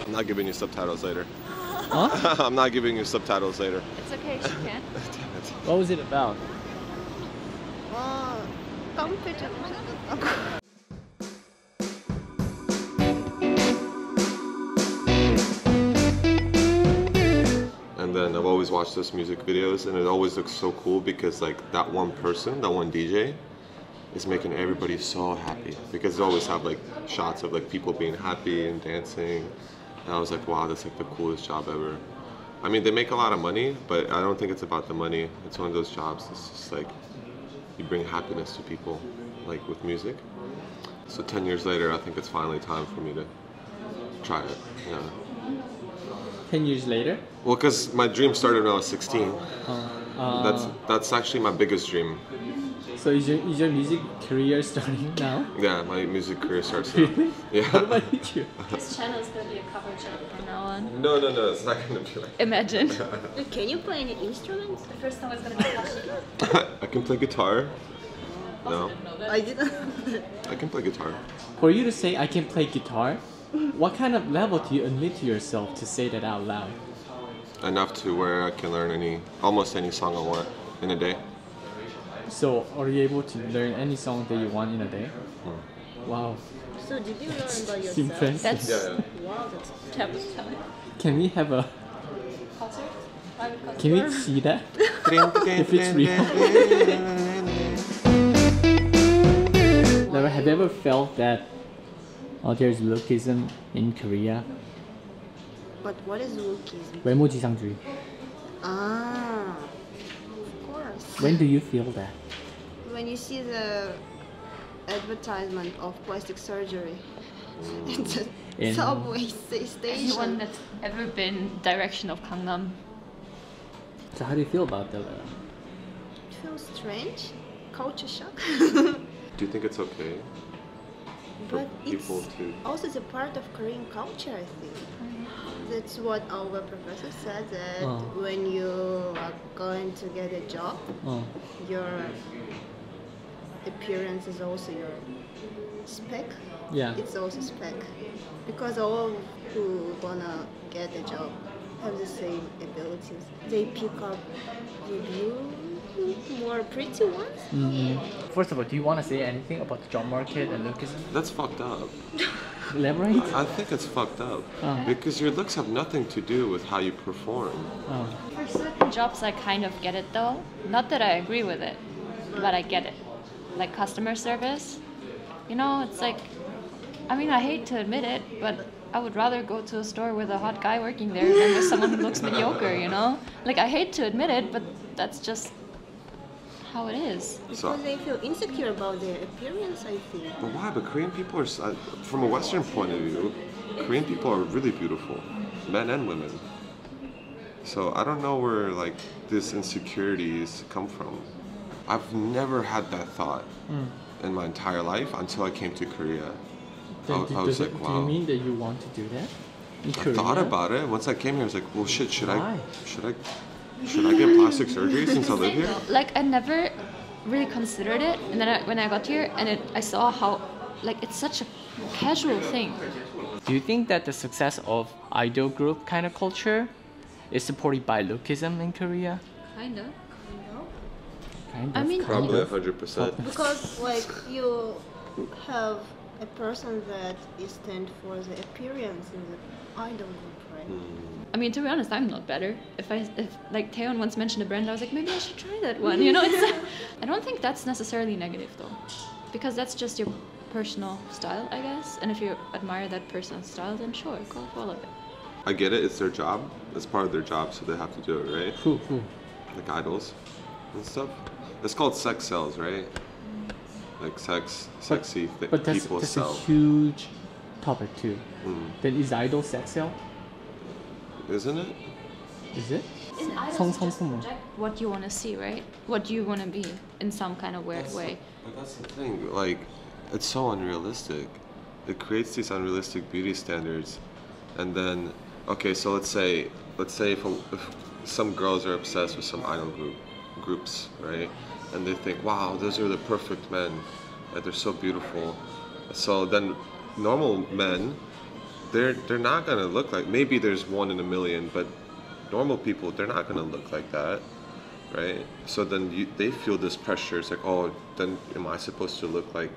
I'm not giving you subtitles later. Huh? I'm not giving you subtitles later. It's okay, she can. Damn it. What was it about? And then I've always watched those music videos, and it always looks so cool because like that one person, that one DJ, is making everybody so happy because they always have like shots of like people being happy and dancing. And I was like, wow, that's like the coolest job ever. I mean, they make a lot of money, but I don't think it's about the money. It's one of those jobs. It's just like you bring happiness to people, like with music. So 10 years later, I think it's finally time for me to try it. Yeah. 10 years later? Well, because my dream started when I was 16. That's actually my biggest dream. So is your music career starting now? Yeah, my music career starts now. Really? Yeah. What about you? This channel is gonna be a cover channel from now on. No, it's not gonna be like. Imagine. Can you play any instruments? The first time was gonna be Hashi. I can play guitar. No, I didn't. I can play guitar. For you to say I can play guitar, what kind of level do you admit to yourself to say that out loud? Enough to where I can learn almost any song I want in a day. So are you able to learn any song that you want in a day? Wow. So did you learn by It's yourself? impressive. That's Yeah. Wow, that's that was telling. Can we have a Concert? Private concert? can we see that? If it's real. Have you ever felt that there's lookism in Korea? But what is wookism? 외모지상주의. Ah, of course. When do you feel that? When you see the advertisement of plastic surgery in the In- subway station. Anyone that's ever been direction of Gangnam. So how do you feel about that? It feels strange. Culture shock. Do you think it's okay for But people it's to? also a part of Korean culture, I think. That's what our professor said, that when you are going to get a job, your appearance is also your spec. Yeah. It's also spec. Because all who wanna get a job have the same abilities. They pick up more pretty ones. First of all, do you want to say anything about the job market and lookism? That's fucked up. Elaborate? I think it's fucked up because your looks have nothing to do with how you perform. For certain jobs, I kind of get it though. Not that I agree with it, but I get it. Like customer service, you know, it's like, I mean, I hate to admit it, but I would rather go to a store with a hot guy working there than with someone who looks mediocre, you know? Like, I hate to admit it, but that's just how it is. Because they feel insecure about their appearance, I think. But why? But Korean people are, from a Western point of view, Korean people are really beautiful, men and women. So I don't know where like this insecurities come from. I've never had that thought in my entire life until I came to Korea. I was like, wow. Do you mean that you want to do that? In I Korea? thought about it. Once I came here, I was like, well, shit, should Why? I get plastic surgery since I live here? Like, I never really considered it, and then when I got here, and I saw how, like, it's such a casual thing. Do you think that the success of idol group kind of culture is supported by lookism in Korea? Kinda. Kind of. I mean, Probably 100%. Because like you have a person that is stand for the appearance in the idol group, right? I mean, to be honest, I'm not better. If like Taeyeon once mentioned a brand, I was like, maybe I should try that one. You know, I don't think that's necessarily negative though, because that's just your personal style, I guess. And if you admire that person's style, then sure, go follow it. I get it. It's their job. It's part of their job, so they have to do it, right? Who? Like idols and stuff. It's called sex sells, right? Like sexy But that's people a sell. huge topic too. Then is idol sex sell? Isn't it? Is it? In idols, you just project what you want to see, right? What you want to be in some kind of weird way. But that's the thing. Like, it's so unrealistic. It creates these unrealistic beauty standards, and then okay, so let's say if some girls are obsessed with some idol groups, right? And they think, wow, those are the perfect men, and they're so beautiful. So then normal men, they're not gonna look like. Maybe there's one in a million, but normal people, they're not gonna look like that, right? So then they feel this pressure. It's like, oh, then am I supposed to look like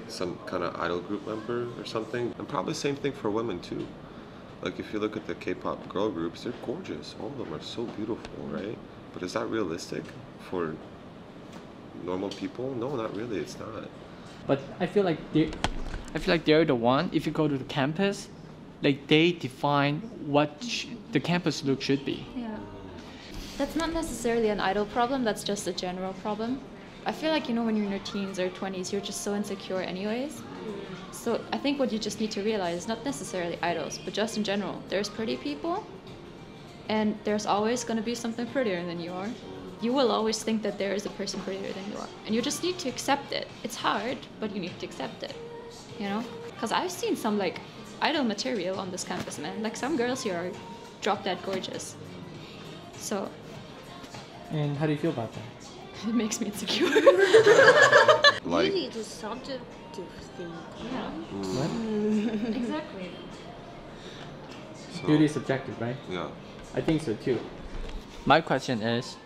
some kind of idol group member or something? And probably same thing for women too. Like if you look at the K-pop girl groups, they're gorgeous. All of them are so beautiful, right? But is that realistic for normal people? No, not really. It's not. But I feel like they're the one. If you go to the campus, like they define what the campus look should be. Yeah. That's not necessarily an idol problem, that's just a general problem. I feel like, when you're in your teens or 20s, you're just so insecure anyways. So I think what you just need to realize is not necessarily idols, but just in general, there's pretty people, and there's always going to be something prettier than you are. You will always think that there is a person prettier than you are, and you just need to accept it. It's hard, but you need to accept it, Because I've seen some idol material on this campus, man. Like some girls here are drop dead gorgeous. So. And how do you feel about that? It makes me insecure. Like, Really, it's a subjective thing. Yeah. What? Exactly. so, Beauty is subjective, right? yeah. I think so too. My question is,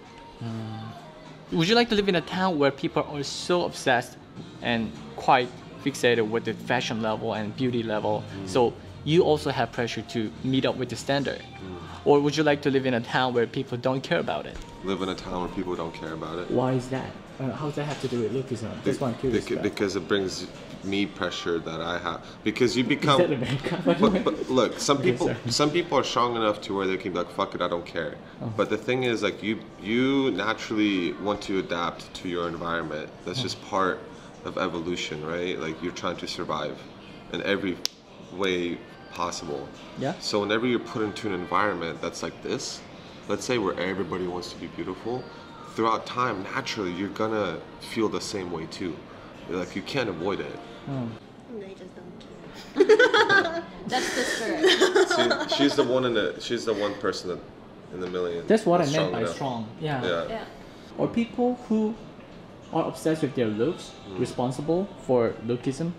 would you like to live in a town where people are so obsessed and quite fixated with the fashion level and beauty level, so you also have pressure to meet up with the standard? Or would you like to live in a town where people don't care about it? Live in a town where people don't care about it. Why is that? How does that have to do with lookism? That's what I'm curious about. Because it brings me pressure that I have. Because you become. Is that America, by the way? But look, some Okay, people, sorry. some people are strong enough to where they can be like, "Fuck it, I don't care." But the thing is, like, you naturally want to adapt to your environment. That's just part of evolution, right? Like you're trying to survive in every way possible. Yeah. So whenever you're put into an environment that's like this, let's say where everybody wants to be beautiful, throughout time, naturally, you're gonna feel the same way too. Like you can't avoid it. They just don't care. That's the spirit. She's the one person that, in the million. That's what I that's meant by enough. strong. Yeah. Yeah. Or people who are obsessed with their looks responsible for lookism?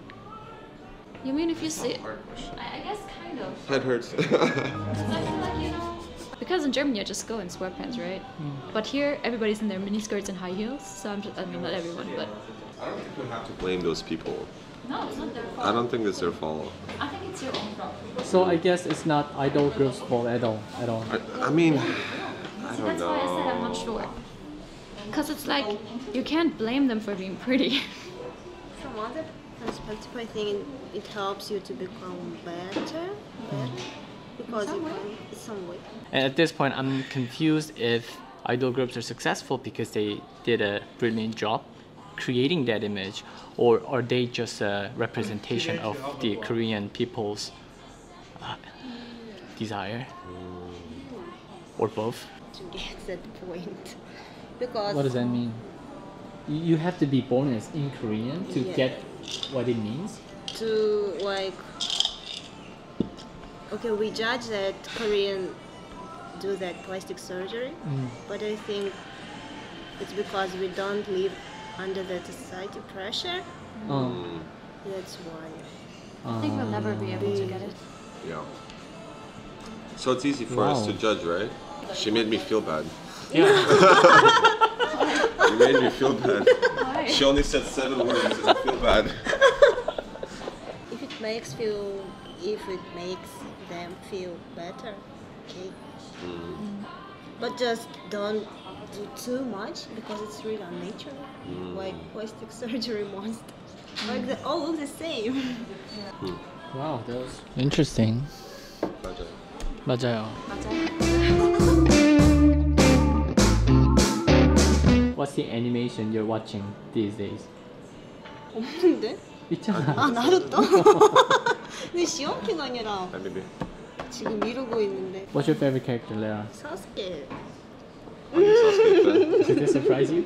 You mean if you see? Hard question. I guess kind of. Head hurts. I feel like, because in Germany I just go in sweatpants, right? But here everybody's in their mini skirts and high heels, so I mean not everyone, but. I don't think we have to blame those people. No, it's not their fault. I don't think it's their fault. I think it's your own problem. So I guess it's not idol groups' fault at all. I mean, I See, don't that's why I said I'm know. not sure. Because it's like, you can't blame them for being pretty. From other perspective, I think it helps you to become better, because you can, in some way. And at this point, I'm confused if idol groups are successful because they did a brilliant job creating that image, or are they just a representation of the Korean people's desire, or both? To get that point, because What does that mean? You have to be born as in Korean to Yeah. get what it means? to okay, we judge that Korean do that plastic surgery, but I think it's because we don't live under that society pressure. That's why. I think we'll never be able to get it. Yeah. So it's easy for us Wow. to judge, right? She made me feel bad. Yeah. You made me feel bad. Why? She only said 7 words and I feel bad. If it makes them feel better, okay. But just don't do too much because it's really unnatural. Like plastic surgery monster. Like they all look the same. Wow, that was interesting. 맞아요. What's the animation you're watching these days? 없는데? 있잖아. 아 나루토? 근데 시험기가 아니라 Hi, baby. 지금 미루고 있는데. What's your favorite character, Lara? 사스케. Are you Sasuke fan? Did this surprise you?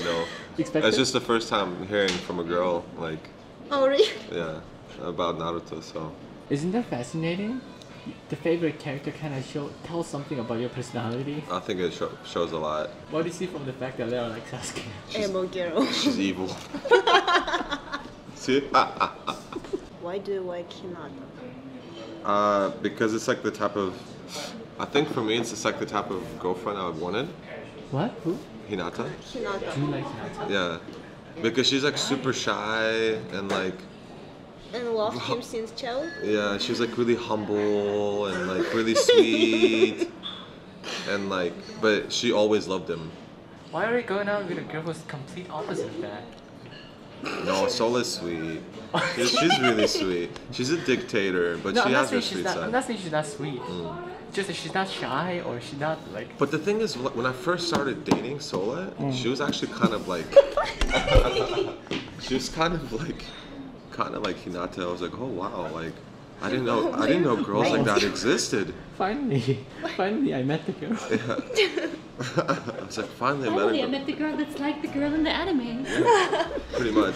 No. Expected? It's just the first time hearing from a girl, like, Oh really? yeah, about Naruto, so. Isn't that fascinating? The favorite character kind of tells something about your personality. I think it shows a lot. What do you see from the fact that Lara likes Sasuke? Emo girl. She's evil. See? Why do you like Hinata? Because it's like the type of, I think for me it's just like the type of girlfriend I wanted. What? Who? Hinata. Hinata. Do you like Hinata? Yeah. Because she's like super shy and like, And loved him since childhood? yeah, she's like really humble and like really sweet. And like, but she always loved him. Why are you going out with a girl who's complete opposite of that? No, Sola's sweet. She's really sweet. She's a dictator, but No, she I'm has not her saying she's sweet not. side. I'm not saying she's not sweet. Just that she's not shy or she's not like. But the thing is, when I first started dating Sola, she was actually kind of like, she was kind of like Hinata. I was like, oh wow, like I didn't know girls like that existed. Finally, I met the girl. Yeah. I was like, finally I met a Finally, I girl. met the girl that's like the girl in the anime. Pretty much.